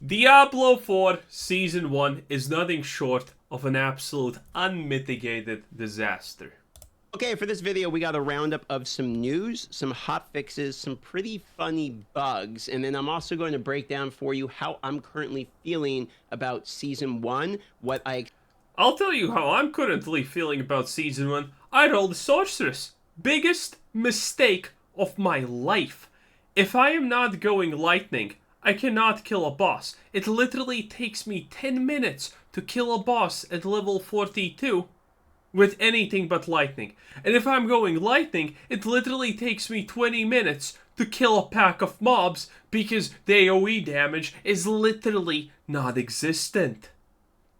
Diablo 4 Season 1 is nothing short of an absolute unmitigated disaster. Okay, for this video, we got a roundup of some news, some hot fixes, some pretty funny bugs, and then I'm also going to break down for you how I'm currently feeling about Season 1, I'll tell you how I'm currently feeling about Season 1. I rolled a sorceress. Biggest mistake of my life. If I am not going lightning, I cannot kill a boss. It literally takes me 10 minutes to kill a boss at level 42 with anything but lightning. And if I'm going lightning, it literally takes me 20 minutes to kill a pack of mobs because the AoE damage is literally non-existent.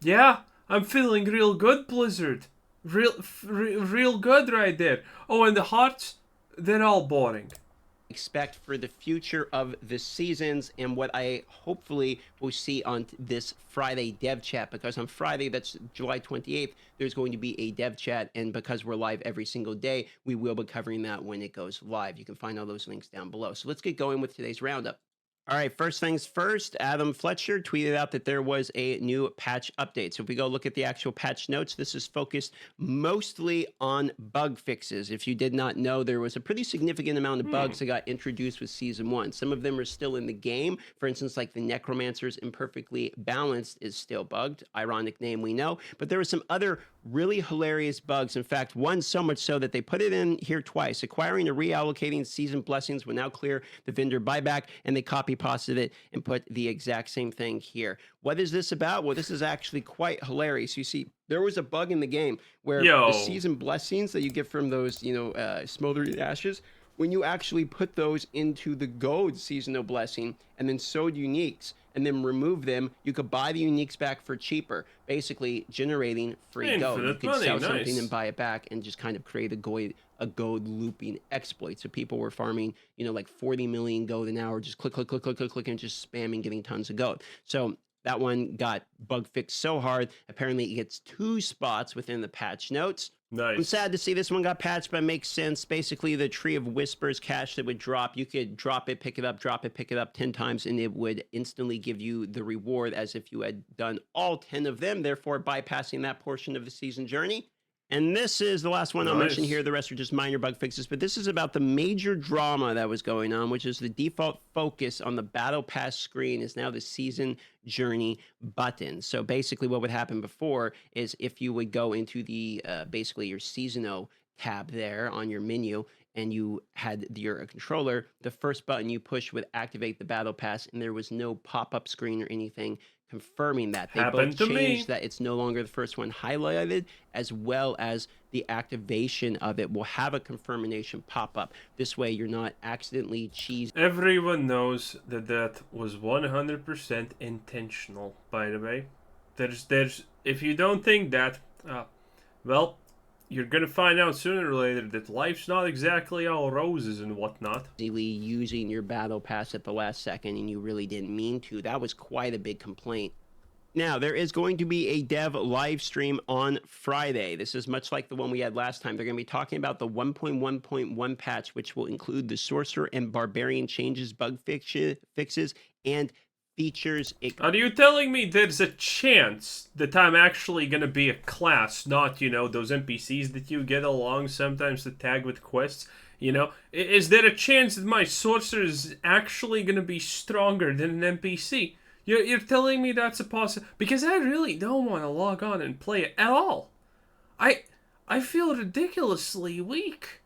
Yeah, I'm feeling real good, Blizzard. Real good right there. Oh, and the hearts, they're all boring. expect for the future of the seasons and what I hopefully will see on this Friday dev chat, because on Friday, that's July 28th, there's going to be a dev chat, and because we're live every single day, we will be covering that when it goes live. You can find all those links down below. So let's get going with today's roundup. All right, first things first, Adam Fletcher tweeted out that there was a new patch update. So if we go look at the actual patch notes, this is focused mostly on bug fixes. If you did not know, there was a pretty significant amount of bugs that got introduced with Season 1. Some of them are still in the game. For instance, like the Necromancer's Imperfectly Balanced is still bugged. Ironic name, we know. But there were some other really hilarious bugs. In fact, one so much so that they put it in here twice. Acquiring or reallocating season blessings will now clear the vendor buyback, and they copy pasted it and put the exact same thing here. What is this about? Well, this is actually quite hilarious. You see, there was a bug in the game where the season blessings that you get from those, smoldering ashes, when you actually put those into the gold seasonal blessing and then sowed uniques and then remove them, you could buy the uniques back for cheaper, basically generating free gold. You could sell something and buy it back and just kind of create a gold looping exploit. So people were farming, like 40 million gold an hour, just click, and just spamming, getting tons of gold. So that one got bug fixed so hard. Apparently it gets 2 spots within the patch notes. Nice. I'm sad to see this one got patched, but it makes sense. Basically, the Tree of Whispers cache that would drop, you could drop it, pick it up, drop it, pick it up 10 times, and it would instantly give you the reward as if you had done all 10 of them, therefore bypassing that portion of the season journey. And this is the last one I'll mention here. The rest are just minor bug fixes, but this is about the major drama that was going on, which is the default focus on the Battle Pass screen is now the season journey button. So basically what would happen before is if you would go into the basically your seasonal tab there on your menu and you had your controller, the first button you push would activate the Battle Pass, and there was no pop-up screen or anything confirming that. They both changed that it's no longer the first one highlighted, as well as the activation of it will have a confirmation pop up. This way you're not accidentally cheesed. Everyone knows that that was 100% intentional, by the way. There's if you don't think that, well, you're gonna find out sooner or later that life's not exactly all roses and whatnot. Using your battle pass at the last second and you really didn't mean to. That was quite a big complaint. Now, there is going to be a dev live stream on Friday. This is much like the one we had last time. They're going to be talking about the 1.1.1 patch, which will include the Sorcerer and Barbarian changes, bug fixes, and features. Are you telling me there's a chance that I'm actually gonna be a class, not, those NPCs that you get along sometimes to tag with quests? Is there a chance that my sorcerer is actually gonna be stronger than an NPC? You're telling me that's a possibility? Because I really don't want to log on and play it at all. I feel ridiculously weak.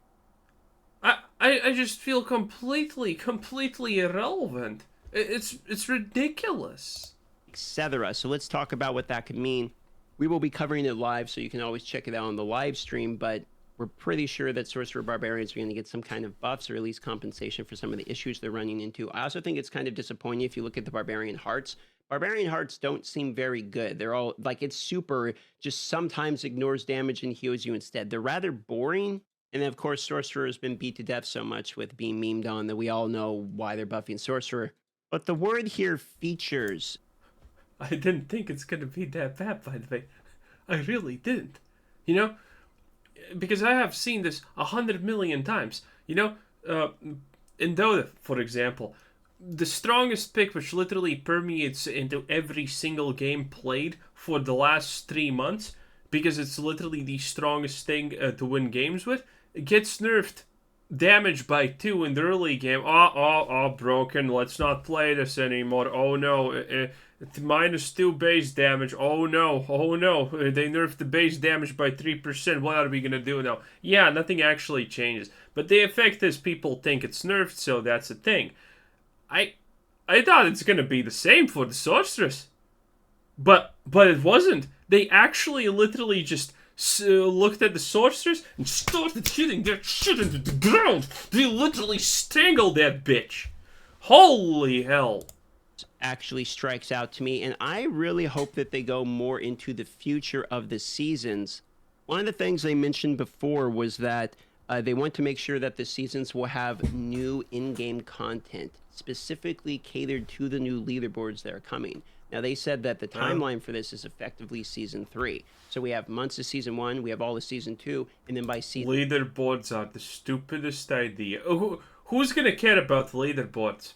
I just feel completely irrelevant. It's ridiculous. Etc. So let's talk about what that could mean. We will be covering it live, so you can always check it out on the live stream, but we're pretty sure that Sorcerer Barbarians are going to get some kind of buffs or at least compensation for some of the issues they're running into. I also think it's kind of disappointing if you look at the Barbarian Hearts. Barbarian Hearts don't seem very good. They're all, like, it's super, just sometimes ignores damage and heals you instead. They're rather boring. And then, of course, Sorcerer has been beat to death so much with being memed on that we all know why they're buffing Sorcerer. But the word here, features. I didn't think it's going to be that bad, by the way. I really didn't. Because I have seen this 100 million times. In Dota, for example, the strongest pick, which literally permeates into every single game played for the last 3 months, because it's literally the strongest thing to win games with, it gets nerfed. Damage by 2 in the early game. Broken. Let's not play this anymore. Oh no. -2 base damage. Oh no. Oh no. They nerfed the base damage by 3%. What are we gonna do now? Yeah, nothing actually changes. But the effect is people think it's nerfed, so that's a thing. I thought it's gonna be the same for the sorceress. But it wasn't. They actually literally just looked at the sorceress and started hitting that shit into the ground. They literally strangled that bitch. Holy hell. Actually strikes out to me, and I really hope that they go more into the future of the seasons. One of the things they mentioned before was that they want to make sure that the seasons will have new in-game content, specifically catered to the new leaderboards that are coming. Now, they said that the timeline for this is effectively Season 3. So we have months of Season 1, we have all of Season 2, and then by Season... Leaderboards are the stupidest idea. Who's gonna care about leaderboards?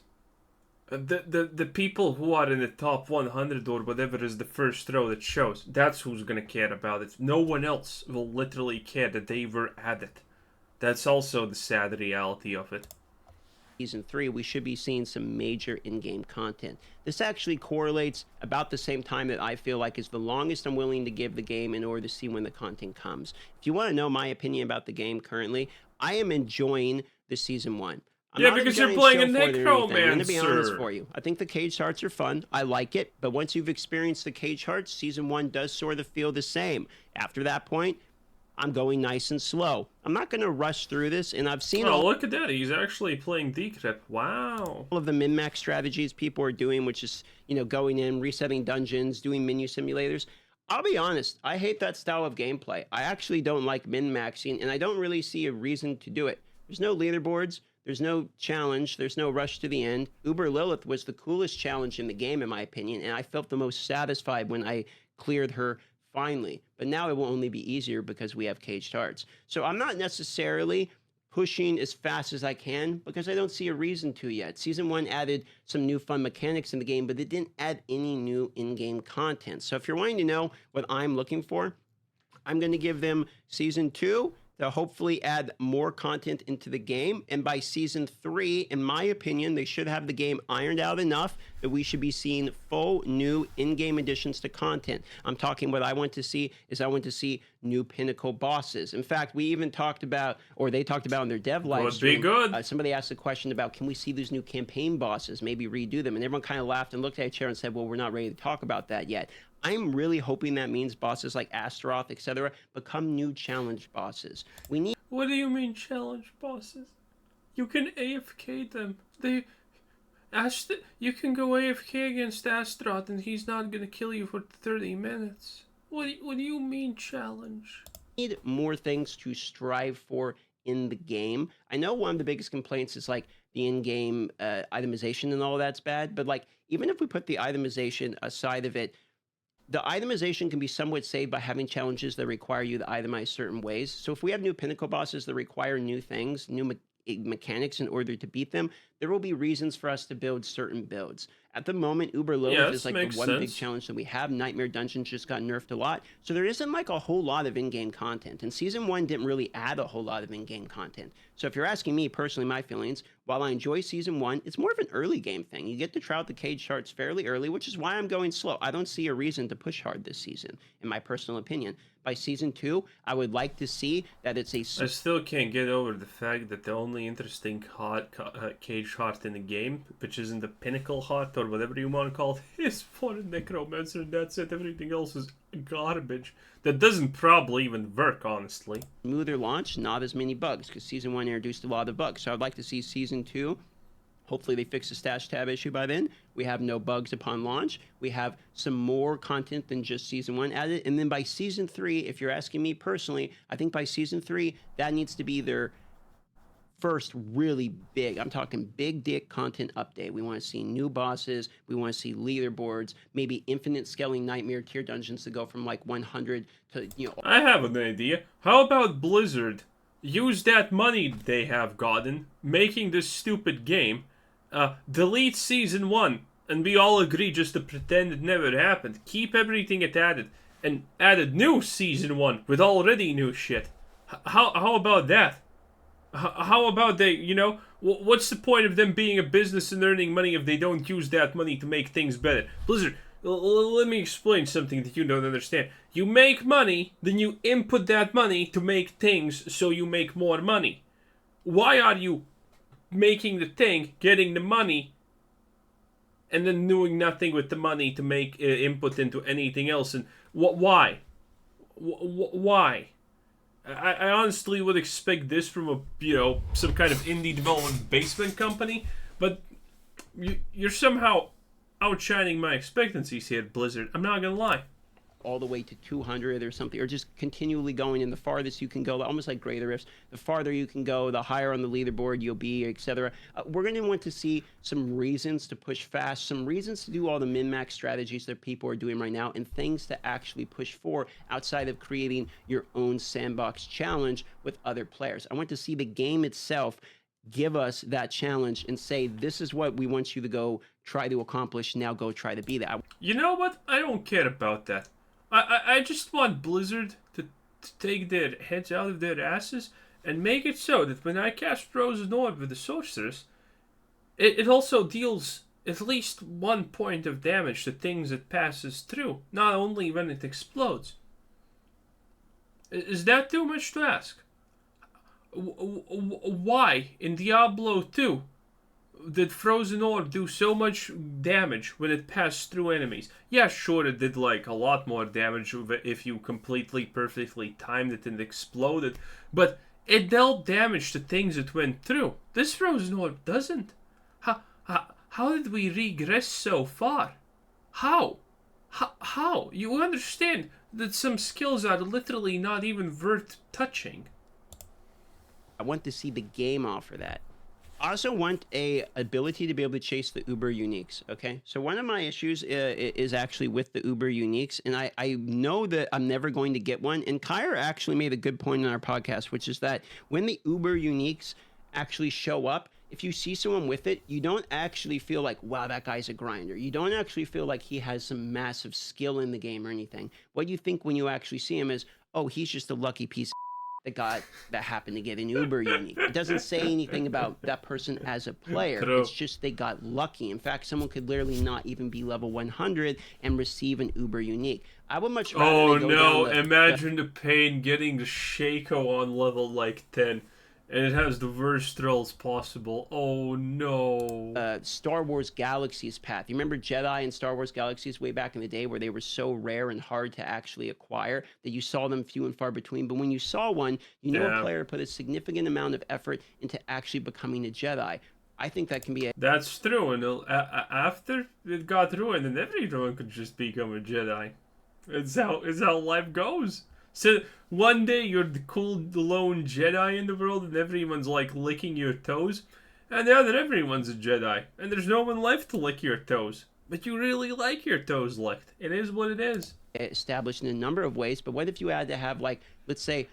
The people who are in the top 100 or whatever is the first row that shows. That's who's gonna care about it. No one else will literally care that they were added. That's also the sad reality of it. Season 3, we should be seeing some major in-game content. This actually correlates about the same time that I feel like is the longest I'm willing to give the game in order to see when the content comes. If you want to know my opinion about the game currently, I am enjoying the Season 1. Yeah, because you're playing a necromancer. I'm going to be honest for you. I think the cage hearts are fun. I like it. But once you've experienced the cage hearts, Season 1 does sort of feel the same. After that point, I'm going nice and slow. I'm not going to rush through this, and I've seen Oh, look at that. He's actually playing Decrypt. Wow. all of the min-max strategies people are doing, which is, going in, resetting dungeons, doing menu simulators. I'll be honest, I hate that style of gameplay. I actually don't like min-maxing, and I don't really see a reason to do it. There's no leaderboards. There's no challenge. There's no rush to the end. Uber Lilith was the coolest challenge in the game, in my opinion, and I felt the most satisfied when I cleared her finally. But now it will only be easier because we have caged hearts. So I'm not necessarily pushing as fast as I can because I don't see a reason to yet. Season 1 added some new fun mechanics in the game, but it didn't add any new in-game content. So if you're wanting to know what I'm looking for, I'm going to give them Season 2 to hopefully add more content into the game. And by Season 3, in my opinion, they should have the game ironed out enough that we should be seeing full new in-game additions to content. I'm talking what I want to see is I want to see new pinnacle bosses. In fact, we even talked about, or they talked about in their dev live stream. Would be good. Somebody asked a question about, can we see these new campaign bosses, maybe redo them? And everyone kind of laughed and looked at each other and said, well, we're not ready to talk about that yet. I'm really hoping that means bosses like Astaroth, etc., become new challenge bosses. We need... What do you mean challenge bosses? You can AFK them. You can go AFK against Astaroth and he's not gonna kill you for 30 minutes. What do you mean challenge? Need more things to strive for in the game. I know one of the biggest complaints is like the in-game itemization and all that's bad, but like even if we put the itemization aside of it, the itemization can be somewhat saved by having challenges that require you to itemize certain ways. So if we have new pinnacle bosses that require new things, new mechanics in order to beat them, there will be reasons for us to build certain builds. At the moment, Uber Lilith is like the one big challenge that we have. Nightmare Dungeons just got nerfed a lot. So there isn't like a whole lot of in-game content. And Season 1 didn't really add a whole lot of in-game content. So if you're asking me personally, my feelings, while I enjoy Season 1, it's more of an early game thing. You get to try out the cage charts fairly early, which is why I'm going slow. I don't see a reason to push hard this season, in my personal opinion. By Season 2, I would like to see that it's a... I still can't get over the fact that the only interesting cage heart in the game, which isn't the pinnacle heart or whatever you want to call it, is for a necromancer, and that's it. Everything else is garbage. That doesn't probably even work, honestly. Smoother launch, not as many bugs, because Season 1 introduced a lot of bugs. So I'd like to see Season 2... Hopefully they fix the stash tab issue by then. We have no bugs upon launch. We have some more content than just Season 1 added. And then by Season 3, if you're asking me personally, I think by Season 3, that needs to be their first really big, I'm talking big dick content update. We want to see new bosses. We want to see leaderboards, maybe infinite scaling nightmare tier dungeons to go from like 100 to, I have an idea. How about Blizzard use that money they have gotten making this stupid game, delete season 1, and we all agree just to pretend it never happened. Keep everything it added, and added new season 1 with already new shit. How about that? How about they, what's the point of them being a business and earning money if they don't use that money to make things better? Blizzard, let me explain something that you don't understand. You make money, then you input that money to make things so you make more money. Why are you making the thing, getting the money, and then doing nothing with the money to make input into anything else? And why? Why? I honestly would expect this from some kind of indie development basement company, but you're somehow outshining my expectancies here, Blizzard. I'm not gonna lie. All the way to 200 or something, or just continually going, and the farthest you can go, almost like Greater Rifts, the farther you can go, the higher on the leaderboard you'll be, etc. We're going to want to see some reasons to push fast, some reasons to do all the min-max strategies that people are doing right now, and things to actually push for outside of creating your own sandbox challenge with other players. I want to see the game itself give us that challenge and say, this is what we want you to go try to accomplish, now go try to be that. You know what? I don't care about that. I just want Blizzard to take their heads out of their asses and make it so that when I cast Frozen Orb with the Sorceress, it also deals at least 1 point of damage to things it passes through, not only when it explodes. Is that too much to ask? Why in Diablo 2 did Frozen Orb do so much damage when it passed through enemies? Yeah, sure, it did like a lot more damage if you completely perfectly timed it and exploded, but it dealt damage to things it went through. This Frozen Orb doesn't. How did we regress so far? How? You understand that some skills are literally not even worth touching. I want to see the game offer that. I also want a ability to be able to chase the Uber uniques, okay? So one of my issues is actually with the Uber uniques, and I know that I'm never going to get one, and Kyra actually made a good point in our podcast, which is that when the Uber uniques actually show up, if you see someone with it, you don't actually feel like, wow, that guy's a grinder. You don't actually feel like he has some massive skill in the game or anything. What you think when you actually see him is, oh, he's just a lucky piece that happened to get an Uber unique. It doesn't say anything about that person as a player. True. It's just they got lucky. In fact, someone could literally not even be level 100 and receive an Uber unique. I would much rather Oh they go no, down imagine the pain getting the Shaco on level like 10. And it has the worst rolls possible. Oh no. Star Wars Galaxies path. You remember Jedi and Star Wars Galaxies way back in the day where they were so rare and hard to actually acquire that you saw them few and far between. But when you saw one, you know a player put a significant amount of effort into actually becoming a Jedi. I think that can be That's true. And after it got ruined, and everyone could just become a Jedi. It's how life goes. So one day you're the cool lone Jedi in the world and everyone's like licking your toes, and the other everyone's a Jedi and there's no one left to lick your toes. But you really like your toes licked. It is what it is. established in a number of ways. But what if you had to have, like, let's say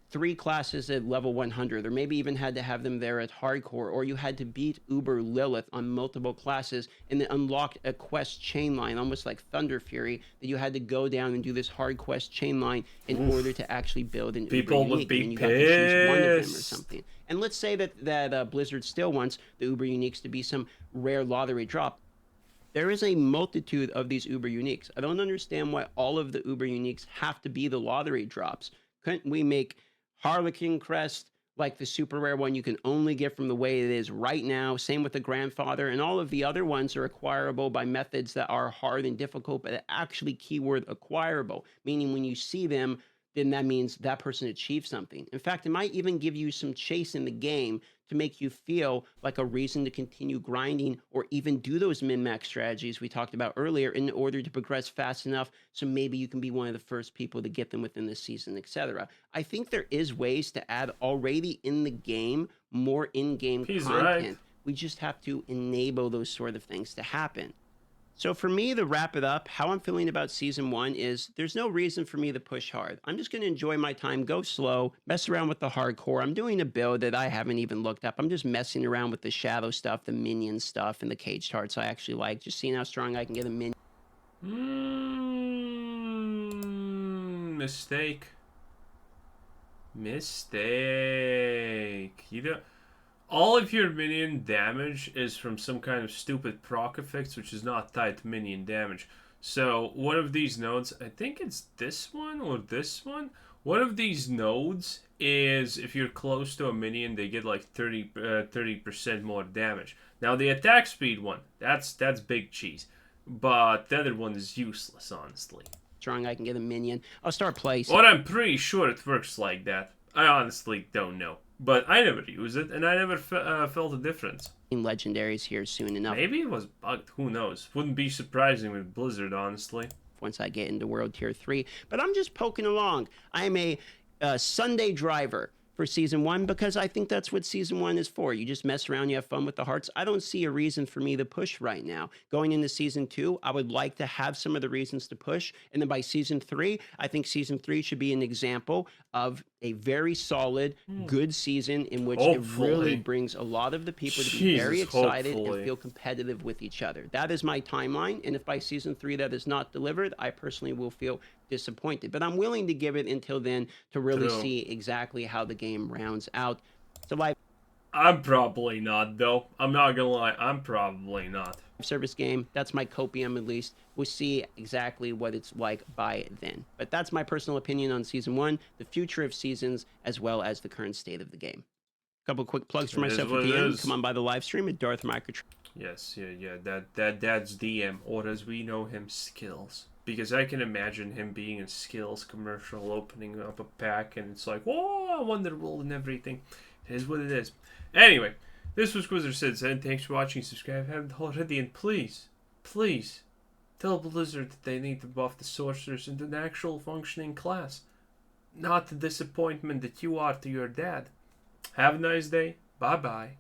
3 classes at level 100, or maybe even had to have them there at hardcore, or you had to beat Uber Lilith on multiple classes and then unlock a quest chain line, almost like Thunder Fury, that you had to go down and do this hard quest chain line in order to actually build an People Uber would unique, be and you got to choose one of them or pissed. something. And let's say that Blizzard still wants the Uber uniques to be some rare lottery drop. There is a multitude of these Uber uniques. I don't understand why all of the Uber uniques have to be the lottery drops. Couldn't we make Harlequin Crest like the super rare one you can only get from the way it is right now? Same with the Grandfather, and all of the other ones are acquirable by methods that are hard and difficult, but actually keyword acquirable, meaning when you see them, then that means that person achieved something. In fact, it might even give you some chase in the game to make you feel like a reason to continue grinding, or even do those min-max strategies we talked about earlier in order to progress fast enough so maybe you can be one of the first people to get them within the season, etc. I think there is ways to add already in the game more in-game He's content. right. We just have to enable those sort of things to happen. So for me, to wrap it up, how I'm feeling about season 1 is there's no reason for me to push hard. I'm just going to enjoy my time, go slow, mess around with the hardcore. I'm doing a build that I haven't even looked up. I'm just messing around with the shadow stuff, the minion stuff, and the caged hearts I actually like. Just seeing how strong I can get a minion. Mistake. Mistake. You don't. All of your minion damage is from some kind of stupid proc effects, which is not tied to minion damage. So, one of these nodes, I think it's this one or this one. One of these nodes is if you're close to a minion, they get like 30% more damage. Now, the attack speed one, that's big cheese. But the other one is useless, honestly. Strong I can get a minion. I'll start placing. But I'm pretty sure it works like that. I honestly don't know. But I never use it, and I never felt a difference. Legendaries here soon enough. Maybe it was bugged. Who knows? Wouldn't be surprising with Blizzard, honestly. Once I get into World Tier 3. But I'm just poking along. I'm a Sunday driver for Season 1 because I think that's what Season 1 is for. You just mess around, you have fun with the hearts. I don't see a reason for me to push right now. Going into Season 2, I would like to have some of the reasons to push. And then by Season 3, I think Season 3 should be an example of a very solid, good season in which it really brings a lot of the people to be very excited and feel competitive with each other. That is my timeline, and if by Season 3 that is not delivered, I personally will feel disappointed. But I'm willing to give it until then to really see exactly how the game rounds out. So I'm probably not, though. I'm not gonna lie, I'm probably not. Service game, that's my copium at least. We'll see exactly what it's like by then. But that's my personal opinion on Season 1, the future of seasons, as well as the current state of the game. A couple quick plugs for myself at the end. Come on by the live stream at Darth Micro. Yes, that's DM, or as we know him, Skills. Because I can imagine him being in Skills commercial, opening up a pack, and it's like, whoa, Wonderworld and everything. It is what it is. Anyway, this was Quizzer Sid, and thanks for watching. Subscribe if you haven't already, and please, please, tell Blizzard that they need to buff the sorcerers into an actual functioning class. Not the disappointment that you are to your dad. Have a nice day. Bye-bye.